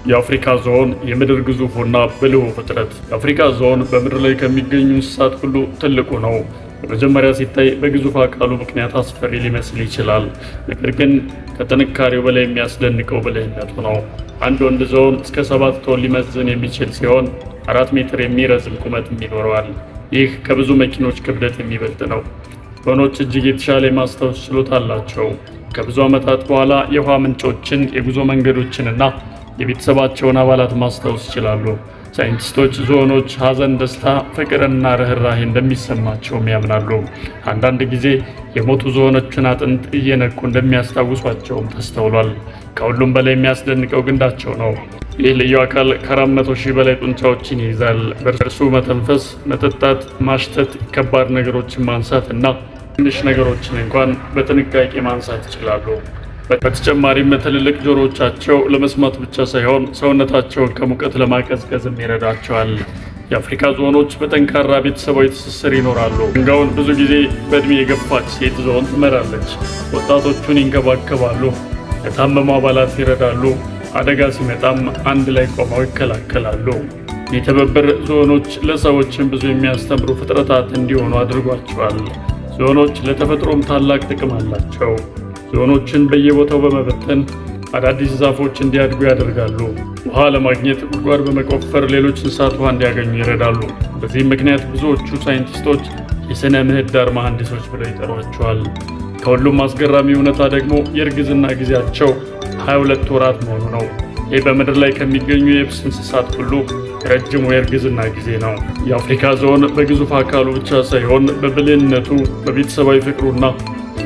የአፍሪካ ዞን የምድር ግዙፉና ብልሁ ፍጥረት። የአፍሪካ ዞን በምድር ላይ ከሚገኙ እንስሳት ሁሉ ትልቁ ነው። በመጀመሪያ ሲታይ በግዙፍ አካሉ ምክንያት አስፈሪ ሊመስል ይችላል። ነገር ግን ከጥንካሬው በላይ የሚያስደንቀው ብልህነቱ ነው። አንድ ወንድ ዝሆን እስከ 7 ቶን ሊመዝን የሚችል ሲሆን 4 ሜትር የሚረዝም ቁመትም ይኖረዋል። ይህ ከብዙ መኪኖች ክብደት የሚበልጥ ነው። ዝሆኖች እጅግ የተሻለ የማስታወስ ችሎታ አላቸው። ከብዙ ዓመታት በኋላ የውሃ ምንጮችን፣ የጉዞ መንገዶችንና የቤተሰባቸውን አባላት ማስታወስ ይችላሉ። ሳይንቲስቶች ዝሆኖች ሐዘን፣ ደስታ፣ ፍቅርና ርኅራኄ እንደሚሰማቸውም ያምናሉ። አንዳንድ ጊዜ የሞቱ ዝሆኖችን አጥንት እየነኩ እንደሚያስታውሷቸውም ተስተውሏል። ከሁሉም በላይ የሚያስደንቀው ግንዳቸው ነው። ይህ ልዩ አካል ከ400 ሺህ በላይ ጡንቻዎችን ይይዛል። በእርሱ መተንፈስ፣ መጠጣት፣ ማሽተት፣ ከባድ ነገሮችን ማንሳት እና ትንሽ ነገሮችን እንኳን በጥንቃቄ ማንሳት ይችላሉ። በተጨማሪም ትልልቅ ጆሮዎቻቸው ለመስማት ብቻ ሳይሆን ሰውነታቸውን ከሙቀት ለማቀዝቀዝም ይረዳቸዋል። የአፍሪካ ዝሆኖች በጠንካራ ቤተሰባዊ ትስስር ይኖራሉ። መንጋውን ብዙ ጊዜ በእድሜ የገፋች ሴት ዝሆን ትመራለች። ወጣቶቹን ይንከባከባሉ፣ የታመሙ አባላት ይረዳሉ፣ አደጋ ሲመጣም አንድ ላይ ቆመው ይከላከላሉ። ይህ ትብብር ዝሆኖች ለሰዎችን ብዙ የሚያስተምሩ ፍጥረታት እንዲሆኑ አድርጓቸዋል። ዝሆኖች ለተፈጥሮም ታላቅ ጥቅም አላቸው። ዝሆኖችን በየቦታው በመበተን አዳዲስ ዛፎች እንዲያድጉ ያደርጋሉ። ውሃ ለማግኘት ጉድጓድ በመቆፈር ሌሎች እንስሳት ውሃ እንዲያገኙ ይረዳሉ። በዚህም ምክንያት ብዙዎቹ ሳይንቲስቶች የሥነ ምህዳር መሐንዲሶች ብለው ይጠሯቸዋል። ከሁሉም አስገራሚ እውነታ ደግሞ የእርግዝና ጊዜያቸው 22 ወራት መሆኑ ነው። ይህ በምድር ላይ ከሚገኙ የየብስ እንስሳት ሁሉ ረጅሙ የእርግዝና ጊዜ ነው። የአፍሪካ ዝሆን በግዙፍ አካሉ ብቻ ሳይሆን በብልህነቱ፣ በቤተሰባዊ ፍቅሩና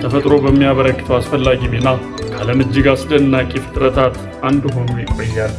ተፈጥሮ በሚያበረክተው አስፈላጊ ሚና ከዓለም እጅግ አስደናቂ ፍጥረታት አንዱ ሆኖ ይቆያል።